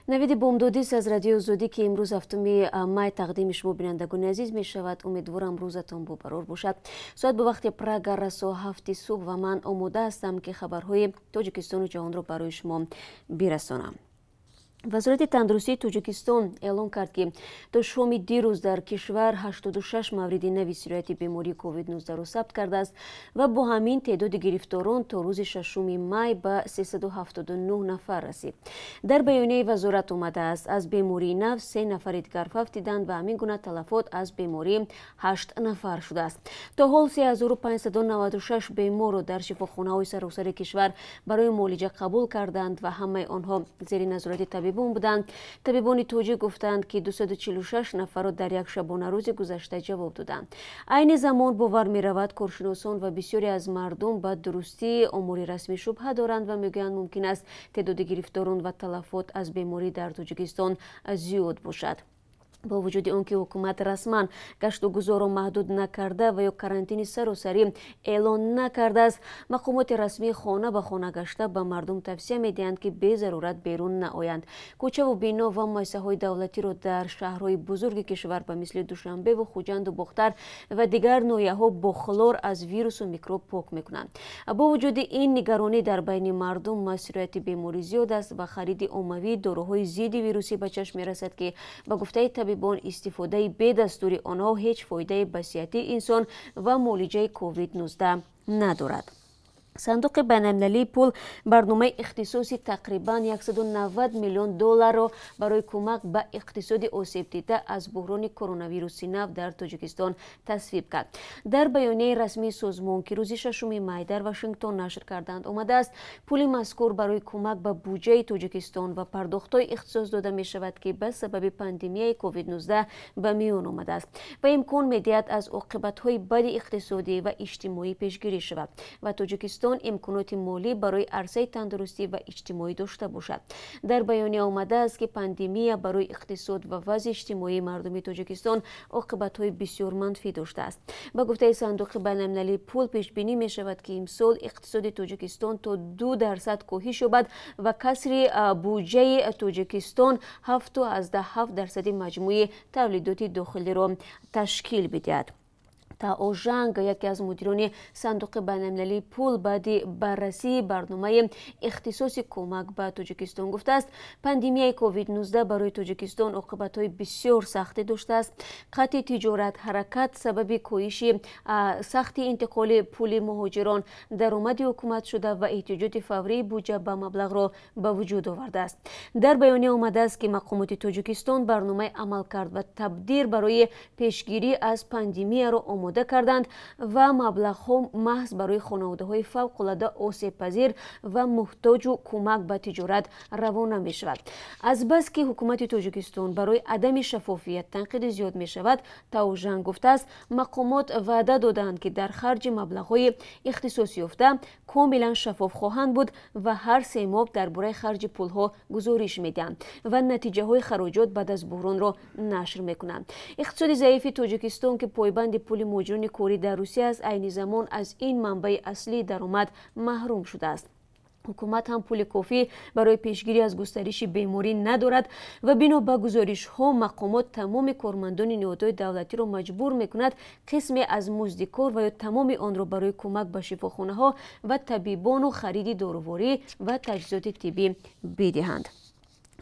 навиди бомдодии аз радио Озодӣ ки имрӯз 7 май тақдими шумо бинандагони азиз мешавад. Умедворам рӯзатон бобарор бошад. Соат ба вақти Прага расо 7 субҳ ва ман омода ҳастам ки хабарҳои Тоҷикистону ҷаҳонро барои шумо бирасонам. вазорати тандурустии Тоҷикистон эълон кард ки то шоми дирӯз дар кишвар 86 мавриди нави сирояти бемории COVID-19 сабт кардааст ва бо ҳамин теъдоди гирифторон то рӯзи 6 май ба 379 нафар расид. дар баёнияи вазорат омадааст аз бемории нав 3 нафари дигар фавтиданд ва ҳамин гуна талафот аз беморӣ 8 нафар шудааст. то ҳол 3596 беморро дар шифохонаҳои саросари кишвар барои муолиҷа қабул карданд ва ҳамаи онҳо зери назорати табибон буданд. табибони тоҷик гуфтанд ки 246 нафарро дар як шабонарӯзи гузашта ҷавоб доданд. айни замон бовар меравад коршиносон ва бисёре аз мардум ба дурустии омори расмӣ шубҳа доранд ва мегӯянд мумкин аст теъдоди гирифторон ва талафот аз беморӣ дар Тоҷикистон зиёд бошад. бо вуҷуди он ки ҳукумат расман гашту гузорро маҳдуд накарда ва ё карантини саросарӣ эълон накардааст, мақомоти расмии хона ба хона гашта ба мардум тавсия медиҳанд ки безарурат берун наоянд. кӯчаву бино ва муассисаҳои давлатиро дар шаҳрҳои бузурги кишвар ба мисли Душанбеву Хуҷанду Бохтар ва дигар ноҳияҳо бо хлор аз вирусу микроб пок мекунанд. бо вуҷуди ин нигаронӣ дар байни мардум масъулияти беморӣ зиёд аст ва хариди оммавии доруҳои зидди вирусӣ ба чашм мерасад ки ба гуфтаи табибон истифодаи бедастури онҳо ҳеҷ фоидаи ба сиҳати инсон ва муолиҷаи COVID-19 надорад. сандуқи байналмилалии пул барномаи ихтисоси тақрибан $190 миллион барои кӯмак ба иқтисоди осебдида аз буҳрони коронавируси нав дар Тоҷикистон тасвиб кард. дар баёнияи расмии созмон ки рӯзи 6 май дар Вашингтон нашр карданд омадааст, пули мазкур барои кӯмак ба буҷаи Тоҷикистон ва пардохтҳои ихтисос дода мешавад ки ба сабаби пандемияи COVID-19 ба миён омадааст ва имкон медиҳад аз оқибатҳои бади иқтисодӣ ва иҷтимоӣ пешгирӣ шавад ва Тоҷикистон имконоти молӣ барои арзаи тандурустӣ ва иҷтимоӣ дошта бошад. дар баёния омадааст ки пандемия барои иқтисод ва вазъи иҷтимоии мардуми Тоҷикистон оқибатҳои бисёр манфӣ доштааст. ба гуфтаи сандуқи байналмилалии пул пешбинӣ мешавад ки имсол иқтисоди Тоҷикистон то 2% коҳиш ёбад ва касри буҷаи Тоҷикистон 7.7% маҷмӯи тавлидоти дохилиро ташкил бидиҳад. Тао Жанг, яке аз мудирони сандуқи байналмилалии пул, баъди баррасии барномаи ихтисоси кӯмак ба Тоҷикистон гуфтааст, пандемияи COVID-19 барои Тоҷикистон оқибатҳои бисёр сахте доштааст. қатъи тиҷорат ҳаракат сабаби коҳиши сахти интиқоли пули муҳоҷирон, даромади ҳукумат шуда ва эҳтиёҷоти фаврии буҷа ба маблағро ба вуҷуд овардааст. дар баёния омадааст ки мақомоти Тоҷикистон барномаи амалкард ва табдир барои пешгирӣ аз пандемияро омода карданд ва маблағҳо маҳз барои хонаводаҳои фавқулладда осебпазир ва муҳтоҷу кӯмак ба тиҷорат равона мешавад. азбас ки ҳукумати Тоҷикистон барои адами шаффофият танқиди зиёд мешавад, Тао Жанг гуфтааст, мақомот ваъда доданд ки дар харҷи маблағҳои ихтисосёфта комилан шаффоф хоҳанд буд ва ҳар 3 моҳ дар бораи харҷи пулҳо гузориш медиҳанд ва натиҷаҳои хароҷот баъд аз буҳронро нашр мекунанд. иқтисоди заифи Тоҷикистон ки пойбанди пули муҳоҷирони корӣ дар Русия аст, айни замон аз ин манбаи аслии даромад маҳрум шудааст. ҳукумат ҳам пули кофӣ барои пешгирӣ аз густариши беморӣ надорад ва бино ба гузоришҳо мақомот тамоми кормандони ниҳодҳои давлатиро маҷбур мекунад қисме аз музди кор ва ё тамоми онро барои кӯмак ба шифохонаҳо ва табибону хариди доруворӣ ва таҷҳизоти тиббӣ бидиҳанд.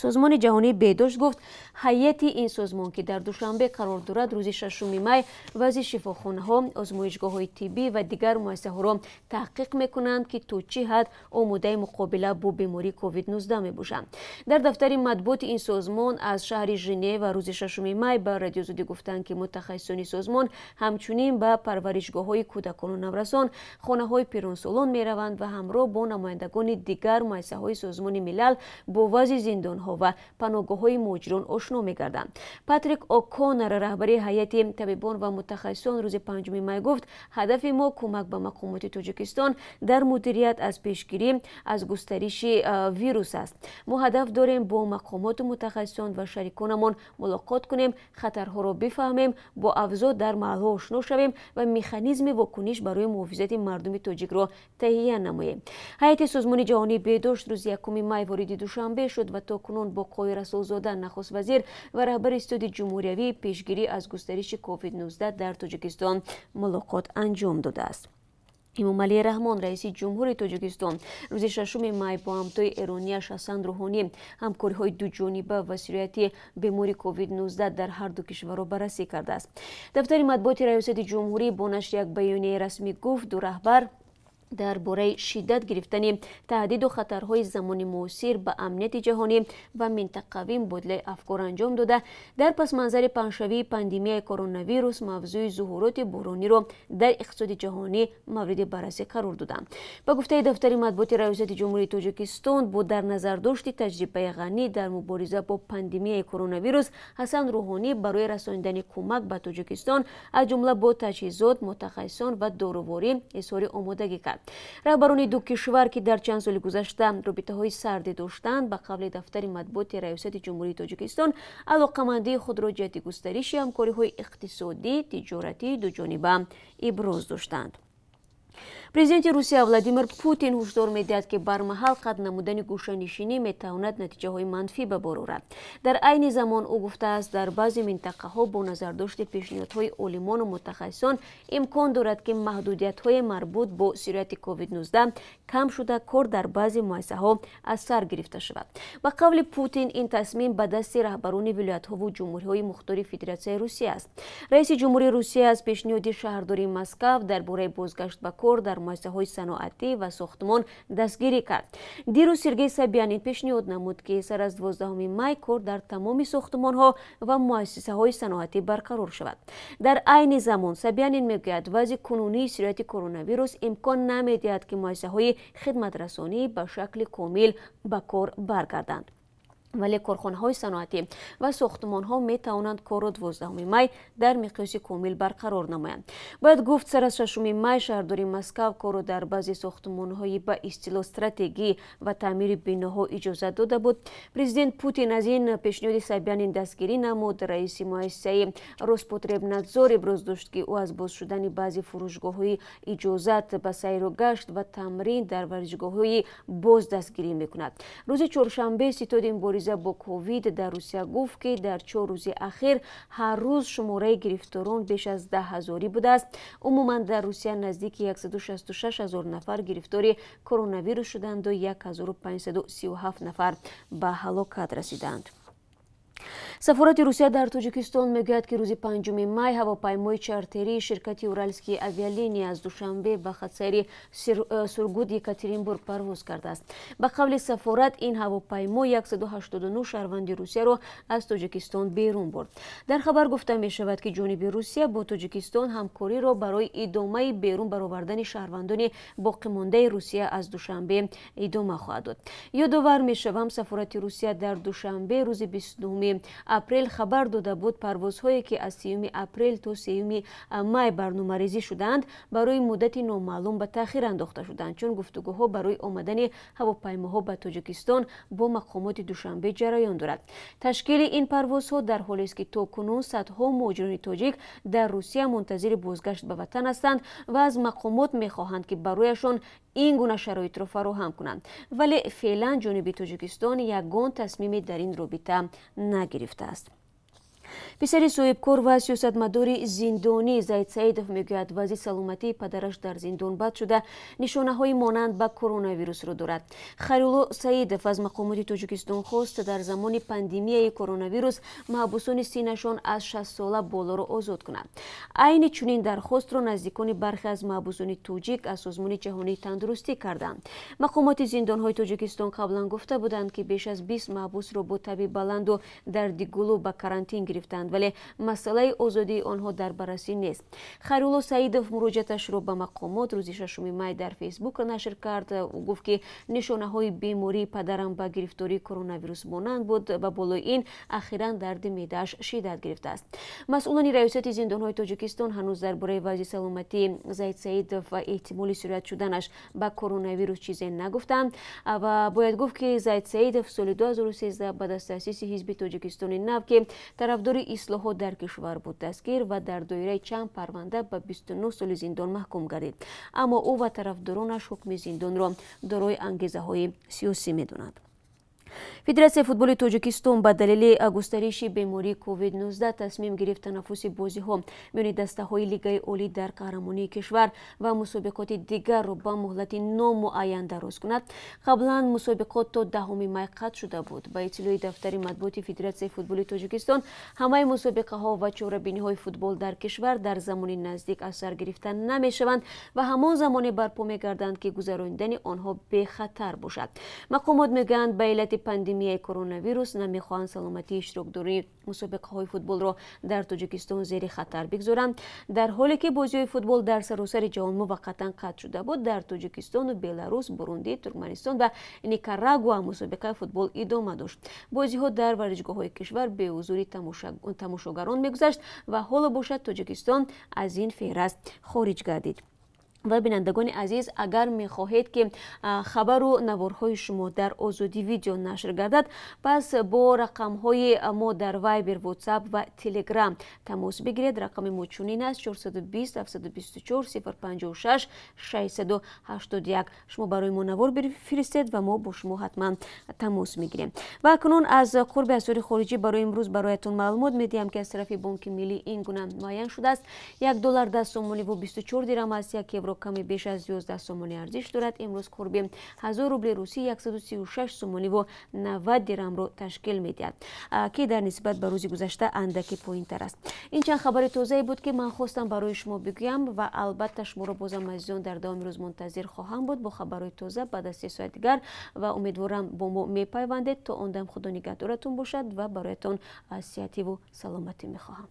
созмони ҷаҳонии беҳдошт гуфт, ҳайати ин созмон ки дар Душанбе қарор дорад, рӯзи 6 май вазъи шифохонаҳо, озмоишгоҳҳои тиббӣ ва дигар муассисаҳоро таҳқиқ мекунанд ки то чӣ ҳад омодаи муқобила бо бемории COVID-19 мебошанд. дар дафтари матбуоти ин созмон аз шаҳри Женева рӯзи 6 май ба Радио Озодӣ гуфтанд ки мутахассисони созмон ҳамчунин ба парваришгоҳҳои кӯдакону наврасон, хонаҳои пиронсолон мераванд ва ҳамроҳ бо намояндагони дигар муассисаҳои Созмони милал бо вазъи зиндон ва паноҳгоҳҳои муҳоҷирон ошно мегарданд. Патрик О'Коннер, раҳбари ҳайати табибон ва мутахассисон, рӯзи 5 май гуфт, ҳадафи мо кӯмак ба мақомоти Тоҷикистон дар мудирият аз пешгирӣ аз густариши вирус аст. мо ҳадаф дорем бо мақомоту мутахассисон ва шариконамон мулоқот кунем, хатарҳоро бифаҳмем, бо авзо дар маҳалҳо ошно шавем ва механизми вокуниш барои муҳофизати мардуми тоҷикро таҳия намоем. ҳайати Созмони ҷаҳонии беҳдошт рӯзи 1 май вориди Душанбе шуд ва то акнун бо қои расулзода нахуст вазир ва раҳбари истиҳоди ҷумҳуриявӣ пешгирӣ аз густариши COVID-19 дар Тоҷикистон мулоқот анҷом додааст. Эмомалӣ Раҳмон, раиси ҷумҳури Тоҷикистон, рӯзи 6 май бо ҳамтои эронияш Ҳасан Рӯҳонӣ ҳамкориҳои дуҷониба ва сирояти бемори COVID-19 дар ҳарду кишварро баррасӣ кардааст. Дафтари матбуоти раёсати ҷумҳурӣ бо нашри як баёнияи расмӣ гуфт, ду раҳбар дар бораи шиддат гирифтани таҳдиду хатарҳои замони муосир ба амнияти ҷаҳонӣ ва минтақавӣ мубодилаи афкор анҷом дода, дар пасманзари паҳншавии пандемияи коронавирус мавзӯи зуҳуроти буҳрониро дар иқтисоди ҷаҳонӣ мавриди баррасӣ қарор доданд. Ба гуфтаи дафтари матбуоти раёсати ҷумҳурии Тоҷикистон, бо дар назардошти таҷрибаи ғанӣ дар мубориза бо пандемияи коронавирус, Ҳасан Рӯҳонӣ барои расонидани кӯмак ба Тоҷикистон аз ҷумла бо таҷҳизот, мутахассисон ва доруворӣ изҳори омодагӣ кард. Раҳбарони ду кишвар, ки дар чанд соли гузашта робитаҳои сарде доштанд, ба қавли дафтари матбуоти раёсати ҷумҳурии Тоҷикистон алоқамандии худро ҷиҳати густариши ҳамкориҳои иқтисодӣ, тиҷоратӣ дуҷониба иброз доштанд. Президенти Русия Владимир Путин ҳушдор медиҳад, ки бармаҳал қад намудани гӯшанишинӣ метавонад натиҷаҳои манфӣ ба бор орад. Дар айни замон ӯ гуфтааст, дар баъзе минтақаҳо бо назардошти пешниҳодҳои олимону мутахассисон имкон дорад, ки маҳдудиятҳои марбут бо сирояти COVID-19 кам шуда кор дар баъзе муассисаҳо аз сар гирифта шавад. Ба қавли Путин, ин тасмим ба дасти раҳбарони вилоятҳову ҷумҳуриҳои мухтори Федератсияи Русия аст. Раиси ҷумҳурии Русия аз пешниҳоди шаҳрдори Москав дар бораи бозгашт ба кор дар муассисаҳои саноатӣ ва сохтмон дастгирӣ кард. Дирӯз Сергей Собянин пешниҳод намуд, ки сар аз 12 май кор дар тамоми сохтмонҳо ва муассисаҳои саноатӣ барқарор шавад. Дар айни замон Собянин мегӯяд, вазъи кунунии сирояти коронавирус имкон намедиҳад, ки муассисаҳои хидматрасонӣ ба шакли комил ба кор баргарданд. вале корхонаҳои саноатӣ ва сохтмонҳо метавонанд корро 12 май дар миқёси комил барқарор намоянд. Бояд гуфт, сар аз 6 май шаҳрдори Москав корро дар баъзе сохтмонҳои ба истилоҳ стратегӣ ва таъмири биноҳо иҷозат дода буд. Президент Путин аз ин пешниҳоди Собянин дастгирӣ намуд. Раиси муассисаи Роспотребнадзор иброз дошт, ки ӯ аз боз шудани баъзе фурӯшгоҳҳои иҷозат ба сайру гашт ва тамрин дар варзишгоҳҳои боз дастгирӣ мекунад. Рӯзи чоршанбе ситоди мубориза бо ковид дар Русия гуфт, ки дар 4 рӯзи ахир ҳар рӯз шумораи гирифторон беш аз 10,000 будааст. Умуман дар Русия наздики 166,000 нафар гирифтори коронавирус шуданду 1537 нафар ба ҳалокат расиданд. Сафорати Русия дар Тоҷикистон мегӯяд, ки рӯзи 5 май ҳавопаймои чартерии ширкати Уральские авиалинии аз Душанбе ба хатсайри Сургут Екатеринбург парвоз кардааст. Ба қавли сафорат, ин ҳавопаймо 189 шаҳрванди Русияро аз Тоҷикистон берун бурд. Дар хабар гуфта мешавад, ки ҷониби Русия бо Тоҷикистон ҳамкориро барои идомаи берун баровардани шаҳрвандони боқимондаи Русия аз Душанбе идома хоҳад дод. Ёдовар мешавам, сафорати Русия дар Душанбе рӯзи 29 апрел хабар дода буд, парвозҳое, ки аз 3 апрел то 3 май барномарезӣ шудаанд, барои муддати номаълум ба таъхир андохта шуданд, чун гуфтугӯҳо барои омадани ҳавопаймоҳо ба Тоҷикистон бо мақомоти Душанбе ҷараён дорад. Ташкили ин парвозҳо дар ҳолест, ки то кунун садҳо муҳоҷирони тоҷик дар Русия мунтазири бозгашт ба ватан ҳастанд ва аз мақомот мехоҳанд, ки барояшон ин гуна шароитро фароҳам кунанд. Вале феълан ҷониби Тоҷикистон ягон тасмиме дар ин робита нагирифтааст. Писари соҳибкор ва сиёсатмадори зиндонӣ Заид Саидов мегӯяд, вазъи саломатии падараш дар зиндон бад шуда нишонаҳои монанд ба коронавирусро дорад. Хайрулло Саидов аз мақомоти Тоҷикистон хост дар замони пандемияи коронавирус маҳбусони синнашон аз 60 сола болоро озод кунад. Айни чунин дархостро наздикони бархе аз маҳбусони тоҷик аз Созмони ҷаҳонии тандурустӣ карданд. Мақомоти зиндонҳои Тоҷикистон қаблан гуфта буданд, ки беш аз 20 маҳбусро бо таби баланду дардигулу ба карантин гирифтанд, вале масъалаи озодии онҳо дар баррасӣ нест. Хайрулло Саидов муроҷиаташро ба мақомот рӯзи 6 май дар фейсбук нашр кард. Ӯ гуфт, ки нишонаҳои бемории падарам ба гирифтории коронавирус монанд буд. Ба болои ин ахиран дарди меъдааш шиддат гирифтааст. Масъулони раёсати зиндонҳои Тоҷикистон ҳанӯз дар бораи вазъи саломатии Заид Саидов ва эҳтимоли сироят шуданаш ба коронавирус чизе нагуфтанд. Ва бояд гуфт, ки Заид Саидов соли 2013 ба даст таъсиси ҳизби Тоҷикистони нав, ки тарафдори ислоҳот дар кишвар буд, дастгир ва дар доираи чанд парванда ба 29 соли зиндон маҳкум гардид. Аммо ӯ ва тарафдоронаш ҳукми зиндонро дорои ангезаҳои сиёсӣ медонанд. федератсияи футболи тоҷикистон ба далели густариши бемории COVID-19 тасмим гирифт танаффуси бозиҳо миёни дастаҳои лигаи олӣ дар қаҳрамонии кишвар ва мусобиқоти дигарро ба муҳлати номуайян дароз кунад. қаблан мусобиқот то 10 май қатъ шуда буд. ба иттилои дафтари матбуоти федератсияи футболи тоҷикистон ҳамаи мусобиқаҳо ва чорабиниҳои футбол дар кишвар дар замони наздик аз сар гирифта намешаванд ва ҳамон замоне барпо мегарданд ки гузарондани онҳо бехатар бошад. мақомот мегӯянд ба иллати пандемияи коронавирус намехоҳанд саломатии иштирокдории мусобиқаҳои футболро дар тоҷикистон зери хатар бигзоранд. дар ҳоле ки бозиҳои футбол дар саросари ҷаҳон муваққатан қатъ шуда буд, дар тоҷикистону беларус, бурунди, туркманистон ва никарагуа мусобиқаи футбол идома дошт. бозиҳо дар варзишгоҳҳои кишвар бе ҳузури тамошогарон мегузашт ва ҳоло бошад тоҷикистон аз ин феҳраст хориҷ гардид. ва бинандагони азиз, агар мехоҳед ки хабару наворҳои шумо дар Ozodivideo нашр гардад, пас бо рақамҳои мо дар Viber, WhatsApp ва Telegram тамос бигиред. рақами мо чунин аст: 420 724 056 681. шумо барои мо навор бифиристед ва мо бо шумо ҳатман тамос мегирем. ва акнун аз қурби асъори хориҷӣ барои имрӯз бароятон маълумот медиҳам ки аз тарафи Бонки миллӣ ин гуна муайян шудааст: $1 10 сомониву 24 дирам аст, 1 евро ками беш аз 11 сомонӣ арзиш дорад. имрӯз қурби 1000 рубли русӣ 136 сомониву 90 дирамро ташкил медиҳад, ки дар нисбат ба рӯзи гузашта андаки поинтар аст. ин чанд хабари тозае буд ки ман хостам барои шумо бигӯям ва албатта шуморо бозам азизон дар давоми рӯз мунтазир хоҳам буд бо хабарҳои тоза баъд аз 3 соат дигар ва умедворам бо мо мепайвандед. то он дам худо нигаҳдоратон бошад ва бароятон сиҳативу саломатӣ мехоҳам.